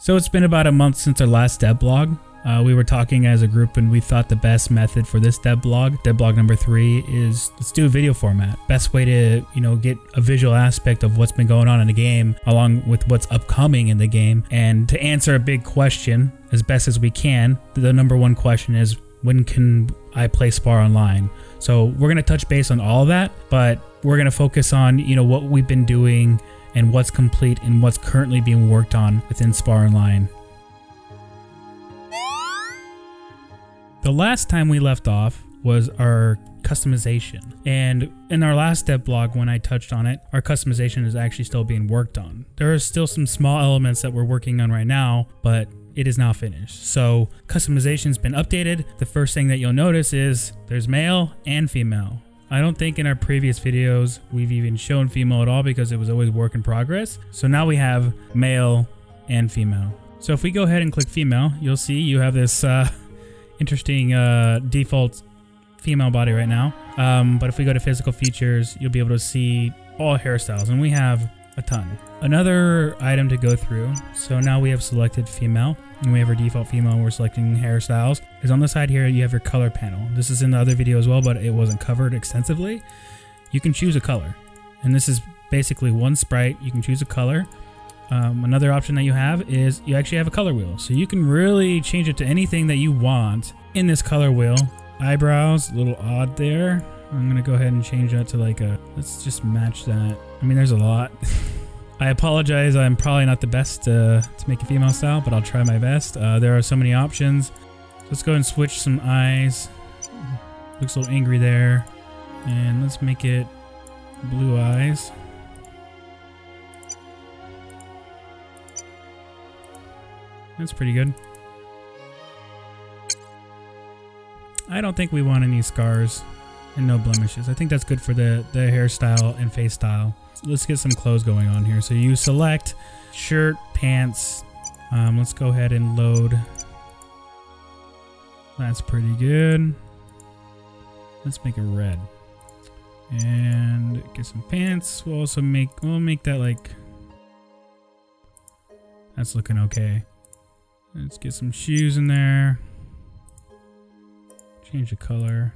So it's been about a month since our last devblog. We were talking as a group and we thought the best method for this devblog number 3, is let's do a video format. Best way to, get a visual aspect of what's been going on in the game along with what's upcoming in the game. And to answer a big question as best as we can, the number one question is, when can I play Spar online? So we're going to touch base on all of that, but we're going to focus on, what we've been doing and what's complete and what's currently being worked on within Spar Online. The last time we left off was our customization. And in our last devblog, when I touched on it, our customization is actually still being worked on. There are still some small elements that we're working on right now, but it is now finished. So customization's been updated. The first thing that you'll notice is there's male and female. I don't think in our previous videos we've even shown female at all because it was always work in progress. So now we have male and female. So if we go ahead and click female, you'll see you have this interesting default female body right now. But if we go to physical features, you'll be able to see all hairstyles, and we have a ton. Another item to go through, so now we have selected female and we have our default female and we're selecting hairstyles, is on the side here you have your color panel. This is in the other video as well, but it wasn't covered extensively. You can choose a color, and this is basically one sprite. You can choose a color. Another option that you have is you actually have a color wheel, so you can really change it to anything that you want in this color wheel. Eyebrows, a little odd there. I'm gonna go ahead and change that to like a, let's just match that. I mean, there's a lot. I apologize, I'm probably not the best to make a female style, but I'll try my best. There are so many options. Let's go and switch some eyes. Looks a little angry there. And let's make it blue eyes. That's pretty good. I don't think we want any scars and no blemishes. I think that's good for the hairstyle and face style. Let's get some clothes going on here. So you select shirt, pants. Let's go ahead and load. That's pretty good. Let's make it red. And get some pants. We'll make that like, that's looking okay. Let's get some shoes in there. Change the color.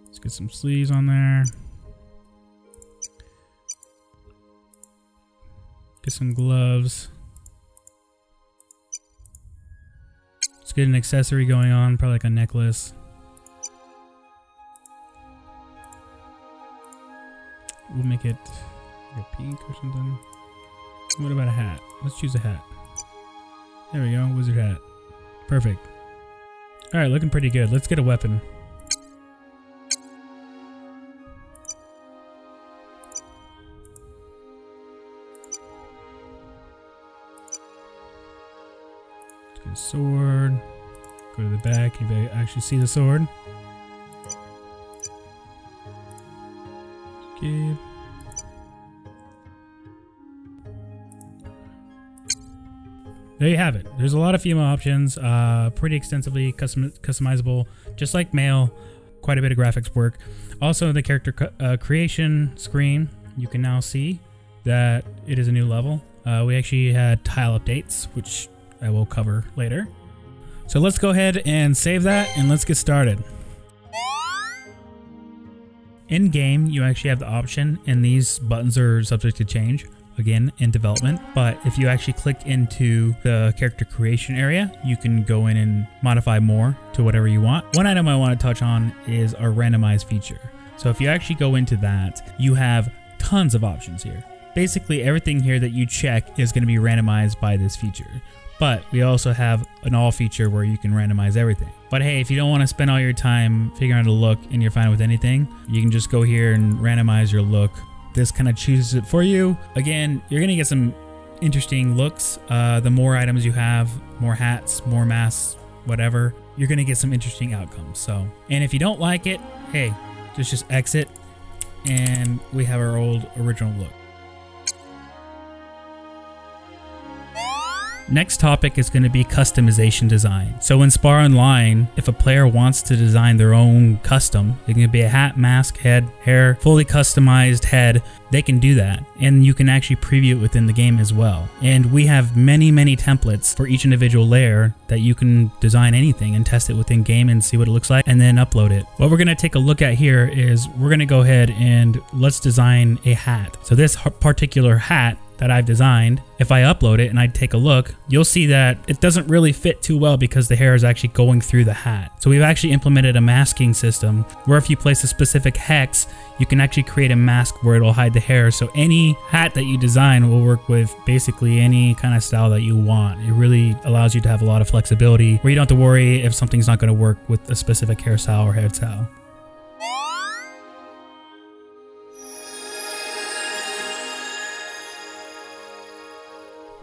Let's get some sleeves on there. Get some gloves. Let's get an accessory going on, probably like a necklace. We'll make it like a pink or something. What about a hat? Let's choose a hat. There we go, wizard hat. Perfect. Alright, looking pretty good. Let's get a weapon. Let's get a sword. Go to the back, you may actually see the sword. Skip. There you have it. There's a lot of female options, pretty extensively customizable, just like male. Quite a bit of graphics work. Also, the character creation screen, you can now see that it is a new level. We actually had tile updates, which I will cover later. So let's go ahead and save that, and let's get started. In game, you actually have the option, and these buttons are subject to change. Again, in development, but if you actually click into the character creation area, you can go in and modify more to whatever you want. One item I want to touch on is our randomize feature. So if you actually go into that, you have tons of options here. Basically everything here that you check is going to be randomized by this feature. But we also have an all feature where you can randomize everything. But hey, if you don't want to spend all your time figuring out a look and you're fine with anything, you can just go here and randomize your look. This kind of chooses it for you. Again, you're gonna get some interesting looks. The more items you have, more hats, more masks, whatever, you're gonna get some interesting outcomes. So, and if you don't like it, hey, just exit, and we have our old original look. Next topic is going to be customization design. So in Spar Online, if a player wants to design their own custom, it can be a hat, mask, head, hair, fully customized head, they can do that. And you can actually preview it within the game as well. And we have many templates for each individual layer that you can design anything and test it within game and see what it looks like and then upload it. What we're going to take a look at here is we're going to go ahead and let's design a hat. So this particular hat that I've designed, if I upload it and I take a look, you'll see that it doesn't really fit too well because the hair is actually going through the hat. So we've actually implemented a masking system where if you place a specific hex, you can actually create a mask where it'll hide the hair. So any hat that you design will work with basically any kind of style that you want. It really allows you to have a lot of flexibility where you don't have to worry if something's not going to work with a specific hairstyle or head style.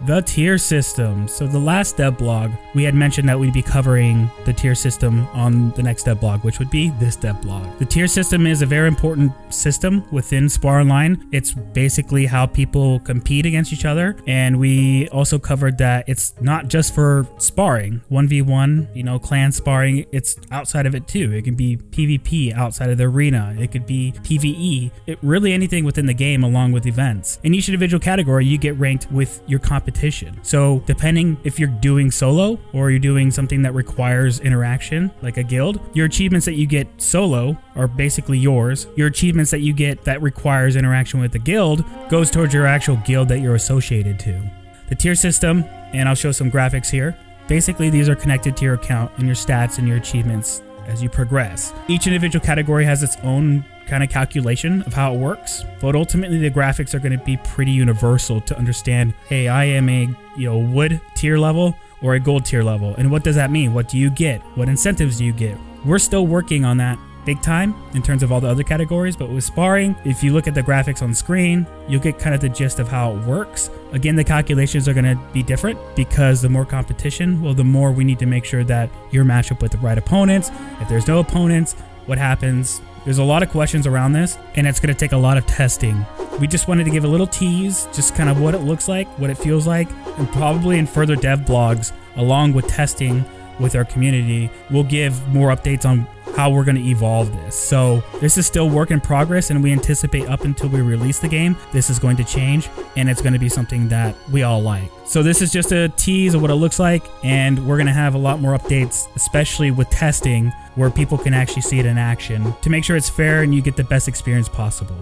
The tier system. So the last devblog, we had mentioned that we'd be covering the tier system on the next devblog, which would be this devblog. The tier system is a very important system within Spar Online. It's basically how people compete against each other. And we also covered that it's not just for sparring, 1v1, you know, clan sparring, it's outside of it too. It can be PvP outside of the arena. It could be PvE. Really anything within the game along with events. In each individual category, you get ranked with your competition. So depending if you're doing solo or you're doing something that requires interaction like a guild, your achievements that you get solo are basically yours. Your achievements that you get that requires interaction with the guild goes towards your actual guild that you're associated to. The tier system, and I'll show some graphics here. Basically these are connected to your account and your stats and your achievements as you progress. Each individual category has its own kind of calculation of how it works, but ultimately the graphics are going to be pretty universal to understand, hey, I am a wood tier level or a gold tier level, and what does that mean? What do you get? What incentives do you get? We're still working on that big time in terms of all the other categories, but with sparring, if you look at the graphics on screen, you'll get kind of the gist of how it works. Again, the calculations are going to be different because the more competition, well, the more we need to make sure that you're matched up with the right opponents. If there's no opponents, what happens? There's a lot of questions around this, and it's going to take a lot of testing. We just wanted to give a little tease, just kind of what it looks like, what it feels like, and probably in further devblogs, along with testing with our community, we'll give more updates on how we're going to evolve this. So this is still work in progress, and we anticipate up until we release the game, this is going to change, and it's going to be something that we all like. So this is just a tease of what it looks like, and we're going to have a lot more updates, especially with testing, where people can actually see it in action to make sure it's fair and you get the best experience possible.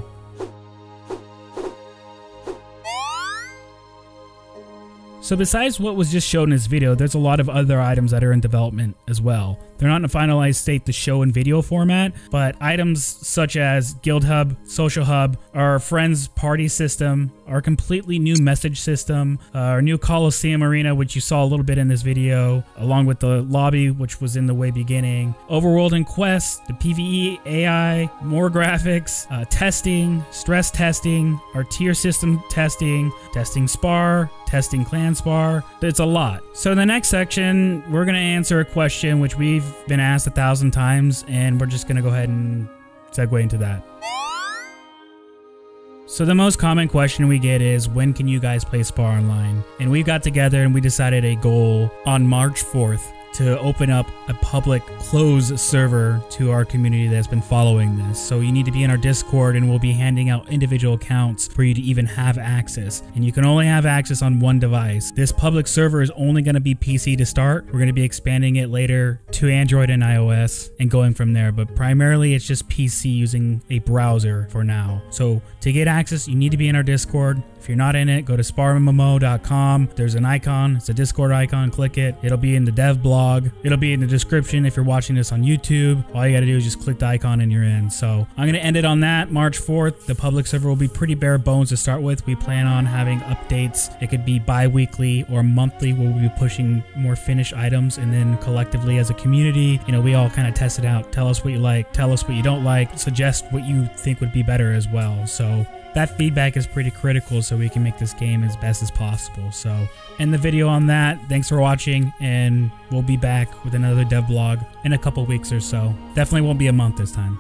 So besides what was just shown in this video, there's a lot of other items that are in development as well. They're not in a finalized state to show in video format, but items such as Guild Hub, Social Hub, our friends party system, our completely new message system, our new Coliseum arena, which you saw a little bit in this video, along with the lobby, which was in the way beginning, Overworld and Quest, the PvE, AI, more graphics, testing, stress testing, our tier system testing, testing Spar, testing Clan Spar. It's a lot. So in the next section, we're going to answer a question which we've been asked 1,000 times, and we're just going to go ahead and segue into that. So the most common question we get is, when can you guys play Spar Online? And we got together and we decided a goal on March 4th to open up a public closed server to our community that's been following this. So you need to be in our Discord, and we'll be handing out individual accounts for you to even have access. And you can only have access on one device. This public server is only going to be PC to start. We're going to be expanding it later to Android and iOS and going from there. But primarily it's just PC using a browser for now. So to get access, you need to be in our Discord. If you're not in it, go to sparmmo.com. There's an icon. It's a Discord icon. Click it. It'll be in the devblog. It'll be in the description if you're watching this on YouTube. All you got to do is just click the icon and you're in. So I'm going to end it on that. March 4th. The public server will be pretty bare bones to start with. We plan on having updates. It could be bi-weekly or monthly, where we'll be pushing more finished items, and then collectively as a community, we all kind of test it out. Tell us what you like. Tell us what you don't like. Suggest what you think would be better as well. So that feedback is pretty critical so we can make this game as best as possible. So end the video on that. Thanks for watching, and we'll be back with another devblog in a couple weeks or so. Definitely won't be a month this time.